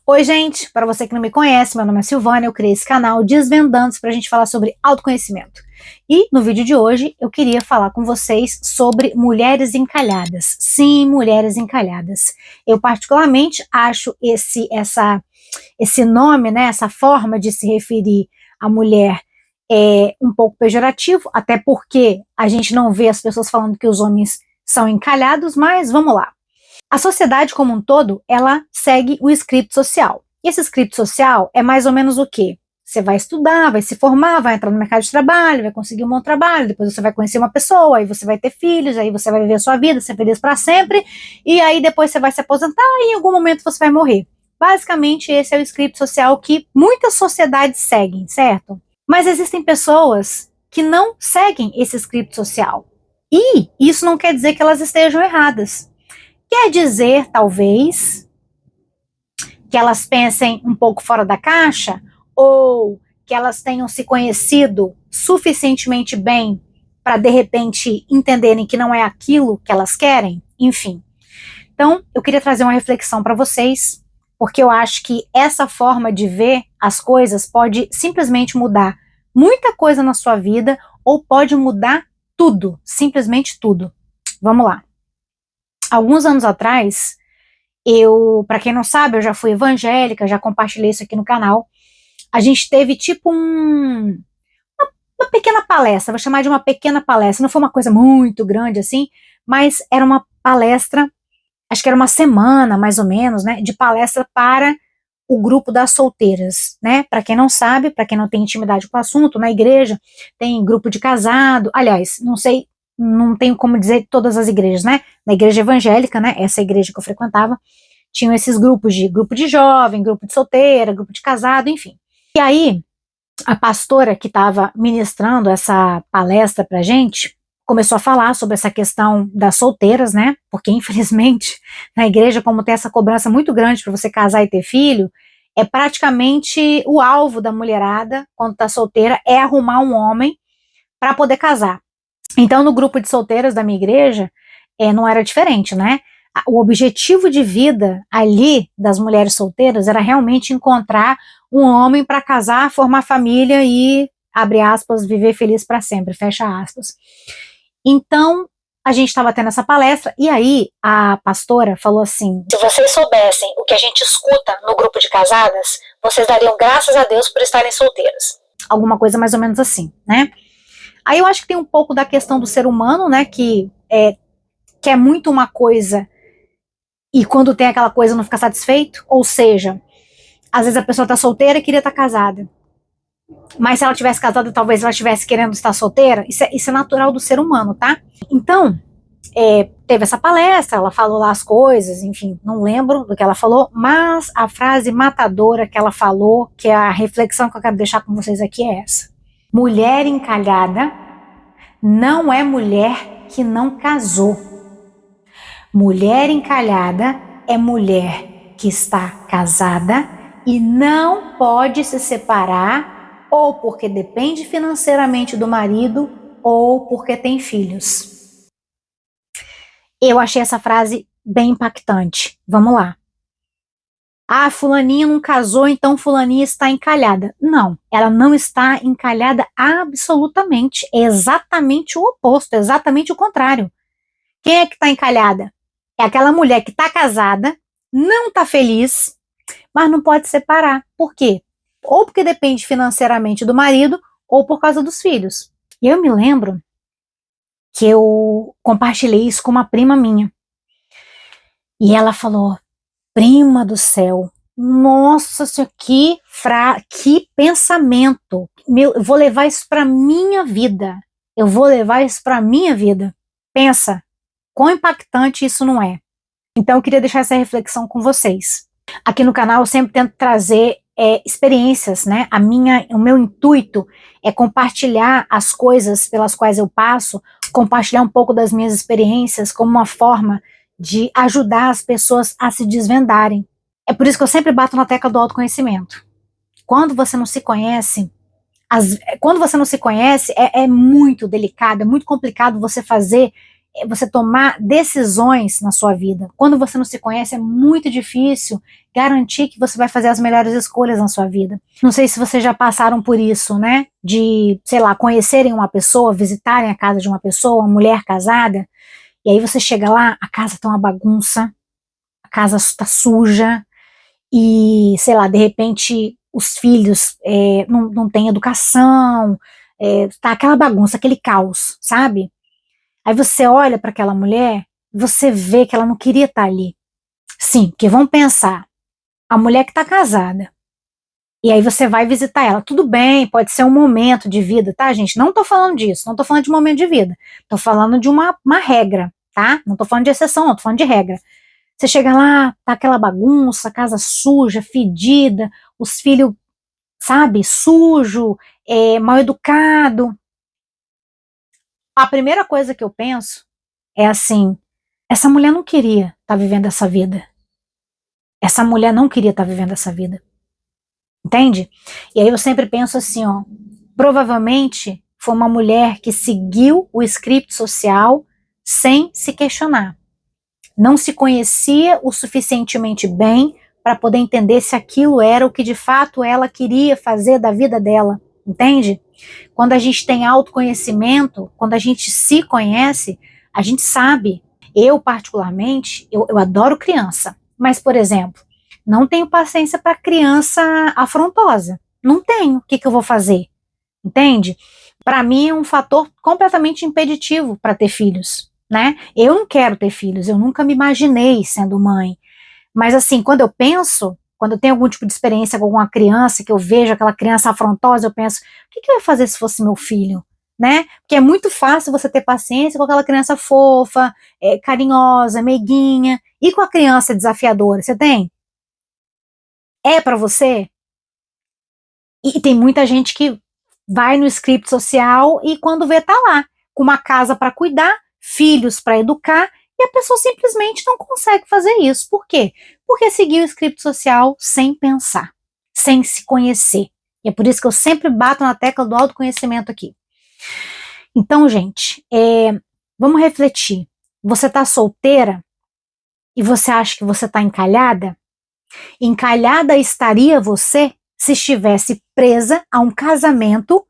Oi, gente! Para você que não me conhece, meu nome é Silvânia, eu criei esse canal Desvendando para a gente falar sobre autoconhecimento. E no vídeo de hoje eu queria falar com vocês sobre mulheres encalhadas. Sim, mulheres encalhadas. Eu particularmente acho esse nome, né, essa forma de se referir à mulher um pouco pejorativo, até porque a gente não vê as pessoas falando que os homens são encalhados, mas vamos lá. A sociedade como um todo, ela segue o script social. E esse script social é mais ou menos o quê? Você vai estudar, vai se formar, vai entrar no mercado de trabalho, vai conseguir um bom trabalho, depois você vai conhecer uma pessoa, aí você vai ter filhos, aí você vai viver a sua vida, ser feliz para sempre, e aí depois você vai se aposentar e em algum momento você vai morrer. Basicamente, esse é o script social que muitas sociedades seguem, certo? Mas existem pessoas que não seguem esse script social. E isso não quer dizer que elas estejam erradas. Quer dizer, talvez, que elas pensem um pouco fora da caixa ou que elas tenham se conhecido suficientemente bem para, de repente, entenderem que não é aquilo que elas querem? Enfim. Então, eu queria trazer uma reflexão para vocês, porque eu acho que essa forma de ver as coisas pode simplesmente mudar muita coisa na sua vida ou pode mudar tudo, simplesmente tudo. Vamos lá. Alguns anos atrás, para quem não sabe, eu já fui evangélica, já compartilhei isso aqui no canal. A gente teve tipo uma pequena palestra, vou chamar de uma pequena palestra, não foi uma coisa muito grande assim, mas era uma palestra, acho que era uma semana mais ou menos, né, de palestra para o grupo das solteiras, né? Para quem não sabe, para quem não tem intimidade com o assunto, na igreja tem grupo de casado, aliás, não sei, não tenho como dizer todas as igrejas, né? Na igreja evangélica, né? Essa igreja que eu frequentava, tinham esses grupos de grupo de jovem, grupo de solteira, grupo de casado, enfim. E aí, a pastora que estava ministrando essa palestra pra gente, começou a falar sobre essa questão das solteiras, né? Porque, infelizmente, na igreja, como tem essa cobrança muito grande para você casar e ter filho, é praticamente o alvo da mulherada, quando está solteira, é arrumar um homem para poder casar. Então, no grupo de solteiras da minha igreja, não era diferente, né? O objetivo de vida ali das mulheres solteiras era realmente encontrar um homem para casar, formar família e, abre aspas, viver feliz para sempre, fecha aspas. Então, a gente estava tendo essa palestra e aí a pastora falou assim: se vocês soubessem o que a gente escuta no grupo de casadas, vocês dariam graças a Deus por estarem solteiras. Alguma coisa mais ou menos assim, né? Aí eu acho que tem um pouco da questão do ser humano, né, que quer muito uma coisa e quando tem aquela coisa não fica satisfeito, ou seja, às vezes a pessoa tá solteira e queria estar casada, mas se ela tivesse casada, talvez ela estivesse querendo estar solteira. Isso é natural do ser humano, tá? Então, teve essa palestra, ela falou lá as coisas, enfim, não lembro do que ela falou, mas a frase matadora que ela falou, que é a reflexão que eu quero deixar com vocês aqui é essa: mulher encalhada não é mulher que não casou. Mulher encalhada é mulher que está casada e não pode se separar, ou porque depende financeiramente do marido, ou porque tem filhos. Eu achei essa frase bem impactante. Vamos lá. Ah, fulaninha não casou, então fulaninha está encalhada. Não, ela não está encalhada absolutamente. É exatamente o oposto, é exatamente o contrário. Quem é que está encalhada? É aquela mulher que está casada, não está feliz, mas não pode separar. Por quê? Ou porque depende financeiramente do marido, ou por causa dos filhos. E eu me lembro que eu compartilhei isso com uma prima minha. E ela falou: prima do céu, nossa, que pensamento. Eu vou levar isso para minha vida. Eu vou levar isso para minha vida. Pensa, quão impactante isso não é. Então eu queria deixar essa reflexão com vocês. Aqui no canal eu sempre tento trazer experiências, né? O meu intuito é compartilhar as coisas pelas quais eu passo, compartilhar um pouco das minhas experiências como uma forma de ajudar as pessoas a se desvendarem. É por isso que eu sempre bato na tecla do autoconhecimento. Quando você não se conhece, é muito delicado, é muito complicado você fazer você tomar decisões na sua vida. Quando você não se conhece, é muito difícil garantir que você vai fazer as melhores escolhas na sua vida. Não sei se vocês já passaram por isso, né? De, sei lá, conhecerem uma pessoa, visitarem a casa de uma pessoa, uma mulher casada, e aí você chega lá, a casa tá uma bagunça, a casa tá suja, e, sei lá, de repente os filhos não têm educação, tá aquela bagunça, aquele caos, sabe? Aí você olha para aquela mulher, você vê que ela não queria estar ali. Sim, porque vamos pensar, a mulher que está casada, e aí você vai visitar ela. Tudo bem, pode ser um momento de vida, tá, gente? Não tô falando disso, não tô falando de momento de vida. Tô falando de uma regra, tá? Não tô falando de exceção, não, tô falando de regra. Você chega lá, tá aquela bagunça, casa suja, fedida, os filhos, sabe, sujo, mal educado. A primeira coisa que eu penso é assim, essa mulher não queria estar vivendo essa vida. Essa mulher não queria estar vivendo essa vida. Entende? E aí eu sempre penso assim, ó, provavelmente foi uma mulher que seguiu o script social sem se questionar. Não se conhecia o suficientemente bem para poder entender se aquilo era o que de fato ela queria fazer da vida dela. Entende? Quando a gente tem autoconhecimento, quando a gente se conhece, a gente sabe. Eu, particularmente, eu adoro criança. Mas, por exemplo, não tenho paciência para criança afrontosa. Não tenho. O que, que eu vou fazer? Entende? Para mim é um fator completamente impeditivo para ter filhos, né? Eu não quero ter filhos, eu nunca me imaginei sendo mãe. Mas assim, quando eu penso, quando eu tenho algum tipo de experiência com alguma criança, que eu vejo aquela criança afrontosa, eu penso, o que, que eu ia fazer se fosse meu filho? Né? Porque é muito fácil você ter paciência com aquela criança fofa, carinhosa, meiguinha, e com a criança desafiadora. Você tem? É para você? E tem muita gente que vai no script social e quando vê tá lá, com uma casa para cuidar, filhos para educar, e a pessoa simplesmente não consegue fazer isso. Por quê? Porque seguiu o script social sem pensar, sem se conhecer. E é por isso que eu sempre bato na tecla do autoconhecimento aqui. Então, gente, vamos refletir. Você tá solteira e você acha que você tá encalhada? Encalhada estaria você se estivesse presa a um casamento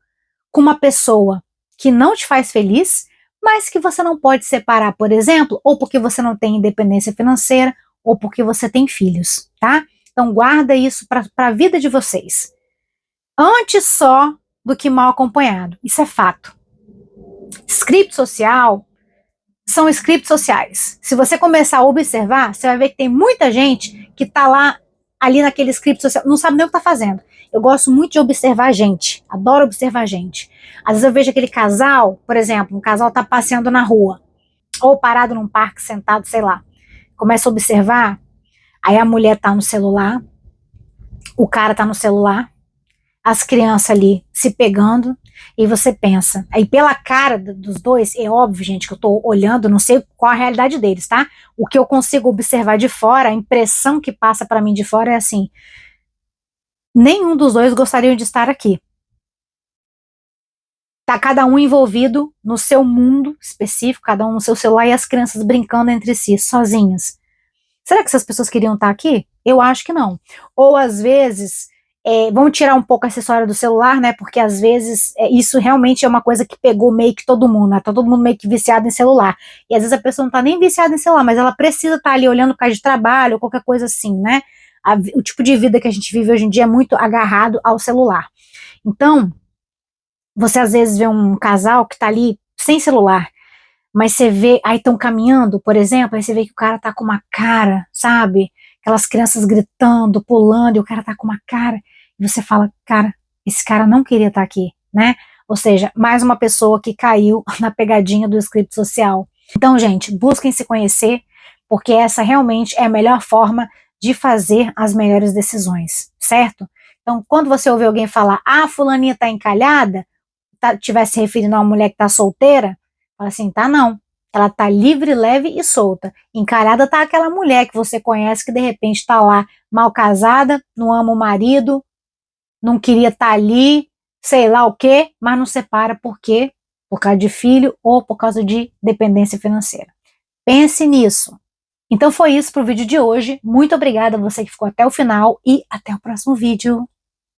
com uma pessoa que não te faz feliz, mas que você não pode separar, por exemplo, ou porque você não tem independência financeira, ou porque você tem filhos, tá? Então guarda isso para a vida de vocês. Antes só do que mal acompanhado. Isso é fato. Script social são scripts sociais. Se você começar a observar, você vai ver que tem muita gente que tá lá ali naquele script social, não sabe nem o que tá fazendo. Eu gosto muito de observar gente, adoro observar gente. Às vezes eu vejo aquele casal, por exemplo, um casal tá passeando na rua, ou parado num parque, sentado, sei lá. Começa a observar, aí a mulher tá no celular, o cara tá no celular, as crianças ali se pegando, e você pensa, aí pela cara dos dois, é óbvio, gente, que eu tô olhando, não sei qual a realidade deles, tá? O que eu consigo observar de fora, a impressão que passa para mim de fora é assim, nenhum dos dois gostariam de estar aqui. Tá cada um envolvido no seu mundo específico, cada um no seu celular, e as crianças brincando entre si, sozinhas. Será que essas pessoas queriam estar aqui? Eu acho que não. Ou às vezes, vamos tirar um pouco essa história do celular, né? Porque às vezes isso realmente é uma coisa que pegou meio que todo mundo, né? Tá todo mundo meio que viciado em celular. E às vezes a pessoa não tá nem viciada em celular, mas ela precisa estar ali olhando por causa de trabalho, ou qualquer coisa assim, né? O tipo de vida que a gente vive hoje em dia é muito agarrado ao celular. Então, você às vezes vê um casal que tá ali sem celular, mas você vê, aí estão caminhando, por exemplo, aí você vê que o cara tá com uma cara, sabe? Aquelas crianças gritando, pulando, e o cara tá com uma cara, e você fala, cara, esse cara não queria estar aqui, né? Ou seja, mais uma pessoa que caiu na pegadinha do script social. Então, gente, busquem se conhecer, porque essa realmente é a melhor forma de fazer as melhores decisões, certo? Então, quando você ouve alguém falar, ah, fulaninha tá encalhada, tivesse se referindo a uma mulher que tá solteira, fala assim, tá não. Ela tá livre, leve e solta. Encalhada tá aquela mulher que você conhece que de repente tá lá mal casada, não ama o marido, não queria estar ali, sei lá o quê, mas não separa por quê? por causa de filho ou por causa de dependência financeira. Pense nisso. Então foi isso para o vídeo de hoje. Muito obrigada a você que ficou até o final e até o próximo vídeo.